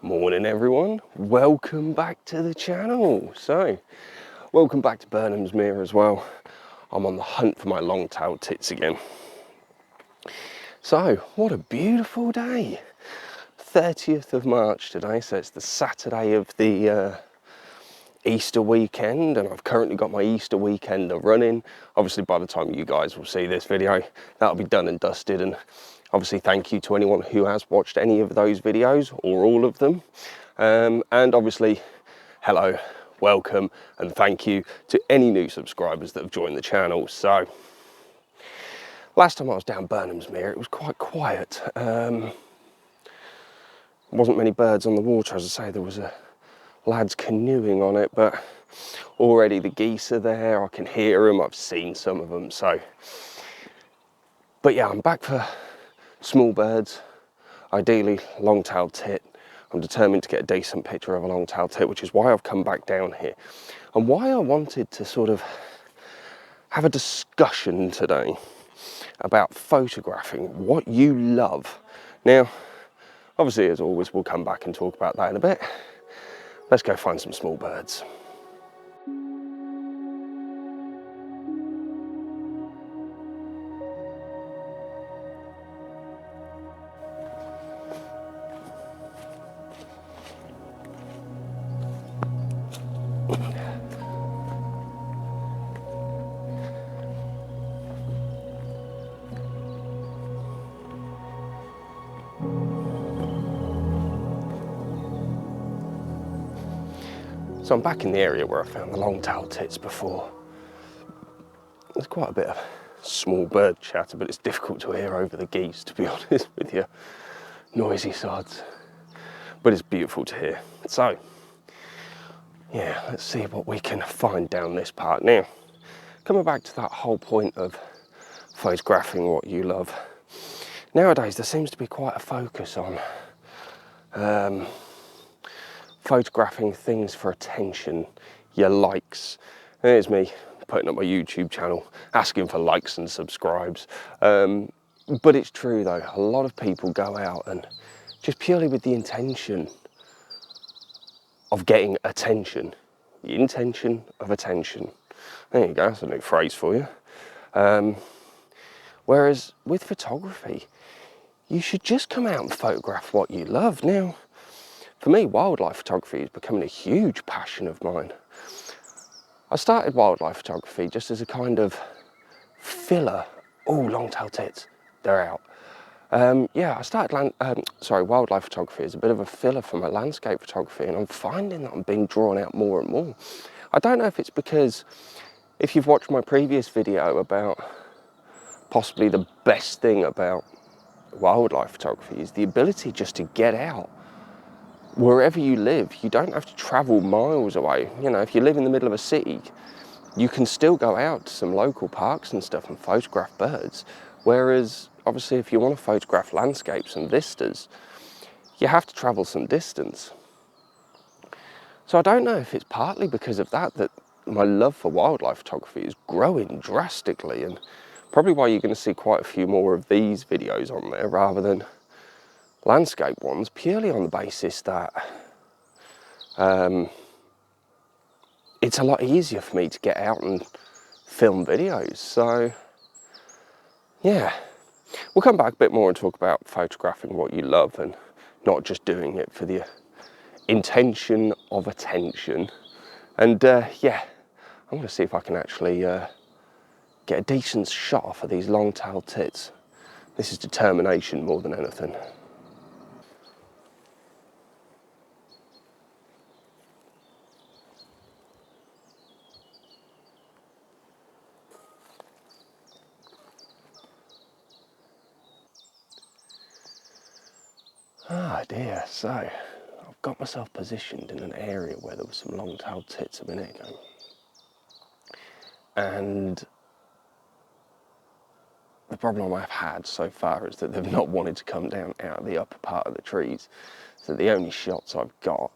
Morning everyone, welcome back to the channel. So, welcome back to Burnham's Mere as well. I'm on the hunt for my long-tailed tits again. So, what a beautiful day. 30th of March today, so it's the Saturday of the Easter weekend, and I've currently got my Easter weekender running. Obviously by the time you guys will see this video, that'll be done and dusted, and obviously thank you to anyone who has watched any of those videos or all of them. And obviously, hello, welcome, and thank you to any new subscribers that have joined the channel. So, last time I was down Burnham's Mere, it was quite quiet. Wasn't many birds on the water, as I say. There was a lads canoeing on it, but already the geese are there. I can hear them, I've seen some of them. So, but yeah, I'm back for small birds, ideally long-tailed tit. I'm determined to get a decent picture of a long-tailed tit, which is why I've come back down here and why I wanted to sort of have a discussion today about photographing what you love. Now, obviously, as always, we'll come back and talk about that in a bit. Let's go find some small birds. So I'm back in the area where I found the long-tailed tits before. There's quite a bit of small bird chatter, but it's difficult to hear over the geese, to be honest with you. Noisy sods. But it's beautiful to hear. So, yeah, let's see what we can find down this part. Now, coming back to that whole point of photographing what you love. Nowadays, there seems to be quite a focus on photographing things for attention, your likes. There's me putting up my YouTube channel, asking for likes and subscribes. But it's true though, a lot of people go out and just purely with the intention of getting attention. The intention of attention. There you go, that's a new phrase for you. Whereas with photography, you should just come out and photograph what you love. Now, for me, wildlife photography is becoming a huge passion of mine. I started wildlife photography just as a kind of filler. Oh, long-tailed tits, they're out. Yeah, I started wildlife photography as a bit of a filler for my landscape photography, and I'm finding that I'm being drawn out more and more. I don't know if it's because, if you've watched my previous video about possibly the best thing about wildlife photography is the ability just to get out. Wherever you live, you don't have to travel miles away. You know, if you live in the middle of a city, you can still go out to some local parks and stuff and photograph birds. Whereas, obviously, if you want to photograph landscapes and vistas, you have to travel some distance. So I don't know if it's partly because of that my love for wildlife photography is growing drastically, and probably why you're going to see quite a few more of these videos on there rather than landscape ones, purely on the basis that it's a lot easier for me to get out and film videos. So yeah, we'll come back a bit more and talk about photographing what you love and not just doing it for the intention of attention. And yeah, I'm going to see if I can actually get a decent shot off of these long-tailed tits. This is determination more than anything. Ah dear, so I've got myself positioned in an area where there were some long-tailed tits a minute ago. And the problem I've had so far is that they've not wanted to come down out of the upper part of the trees. So the only shots I've got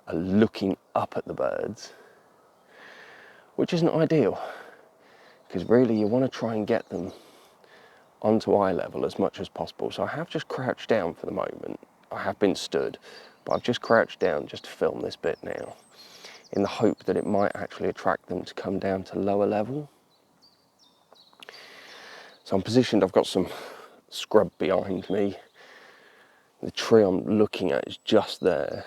are looking up at the birds, which isn't ideal, because really you want to try and get them onto eye level as much as possible. So I have just crouched down for the moment. I have been stood, but I've just crouched down just to film this bit now, in the hope that it might actually attract them to come down to lower level. So I'm positioned, I've got some scrub behind me. The tree I'm looking at is just there.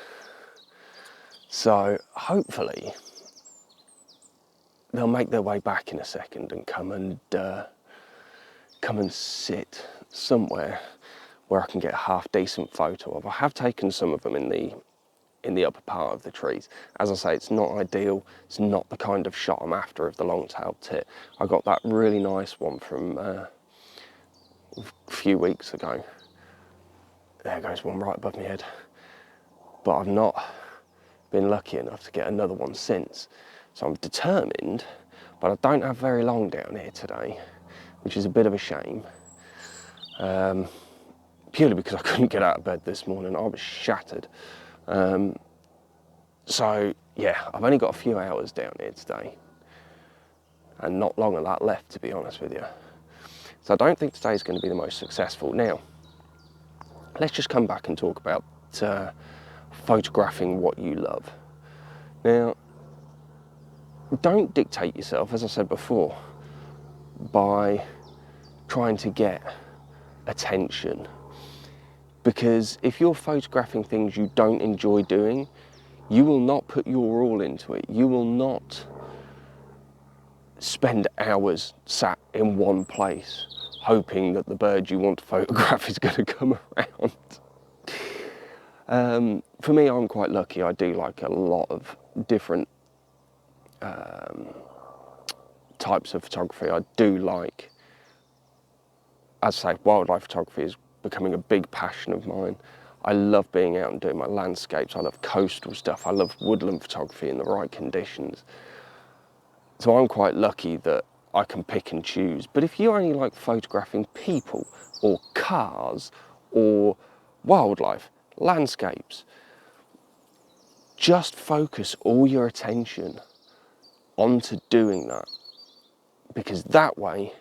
So hopefully they'll make their way back in a second and come and sit somewhere where I can get a half decent photo of. I have taken some of them in the upper part of the trees. As I say, it's not ideal. It's not the kind of shot I'm after of the long-tailed tit. I got that really nice one from a few weeks ago. There goes one right above my head. But I've not been lucky enough to get another one since. So I'm determined, but I don't have very long down here today, which is a bit of a shame. Purely because I couldn't get out of bed this morning. I was shattered. So yeah, I've only got a few hours down here today, and not long of that left, to be honest with you. So I don't think today's going to be the most successful. Now, let's just come back and talk about photographing what you love. Now, don't dictate yourself, as I said before, by trying to get attention. Because if you're photographing things you don't enjoy doing, you will not put your all into it. You will not spend hours sat in one place hoping that the bird you want to photograph is going to come around. For me, I'm quite lucky. I do like a lot of different types of photography. I do like, as I say, wildlife photography is becoming a big passion of mine. I love being out and doing my landscapes. I love coastal stuff. I love woodland photography in the right conditions. So I'm quite lucky that I can pick and choose. But if you only like photographing people or cars or wildlife, landscapes, just focus all your attention onto doing that, because that way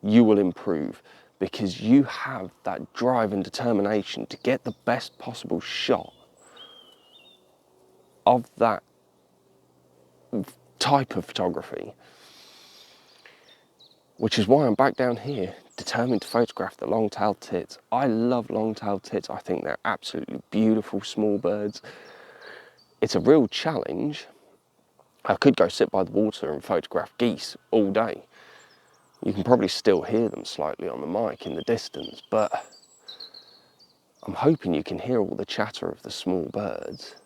you will improve, because you have that drive and determination to get the best possible shot of that type of photography, which is why I'm back down here determined to photograph the long-tailed tits. I love long-tailed tits. I think they're absolutely beautiful small birds. It's a real challenge. I could go sit by the water and photograph geese all day. You can probably still hear them slightly on the mic in the distance, but I'm hoping you can hear all the chatter of the small birds.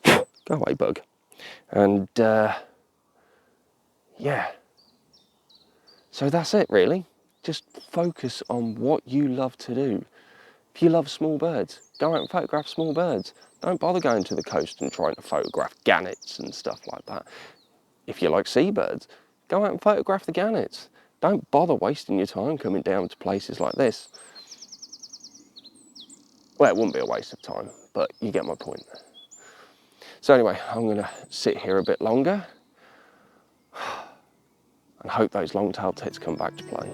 Go away, bug. And yeah, so that's it really. Just focus on what you love to do. If you love small birds, go out and photograph small birds. Don't bother going to the coast and trying to photograph gannets and stuff like that. If you like seabirds, go out and photograph the gannets. Don't bother wasting your time coming down to places like this. Well, it wouldn't be a waste of time, but you get my point. So anyway, I'm going to sit here a bit longer and hope those long-tailed tits come back to play.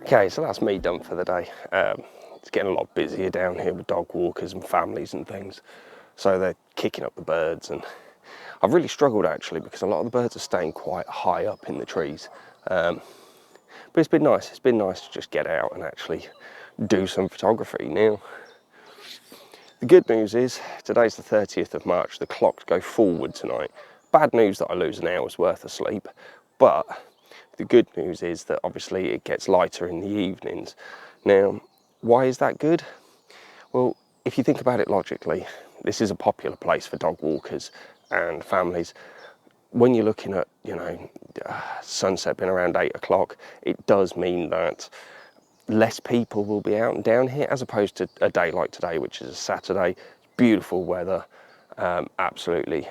Okay, so that's me done for the day. It's getting a lot busier down here with dog walkers and families and things. So they're kicking up the birds, and I've really struggled actually because a lot of the birds are staying quite high up in the trees. But it's been nice. It's been nice to just get out and actually do some photography. Now, the good news is today's the 30th of March. The clocks go forward tonight. Bad news that I lose an hour's worth of sleep, but the good news is that obviously it gets lighter in the evenings. Now, why is that good? Well, if you think about it logically, this is a popular place for dog walkers and families. When you're looking at, sunset being around 8 o'clock, it does mean that less people will be out and down here, as opposed to a day like today, which is a Saturday. Beautiful weather, absolutely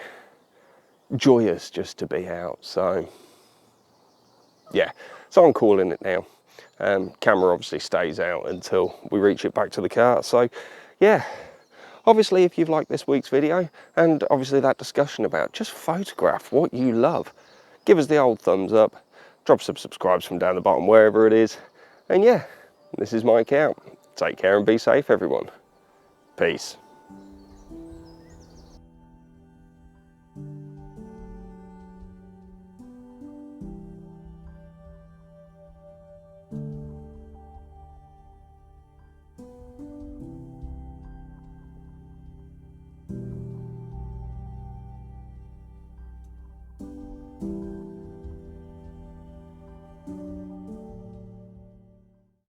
joyous just to be out. So yeah, so I'm calling it now. Camera obviously stays out until we reach it back to the car. So yeah, obviously if you've liked this week's video, and obviously that discussion about just photograph what you love, give us the old thumbs up, drop some subscribes from down the bottom wherever it is, and yeah, this is Mike out. Take care and be safe, everyone. Peace.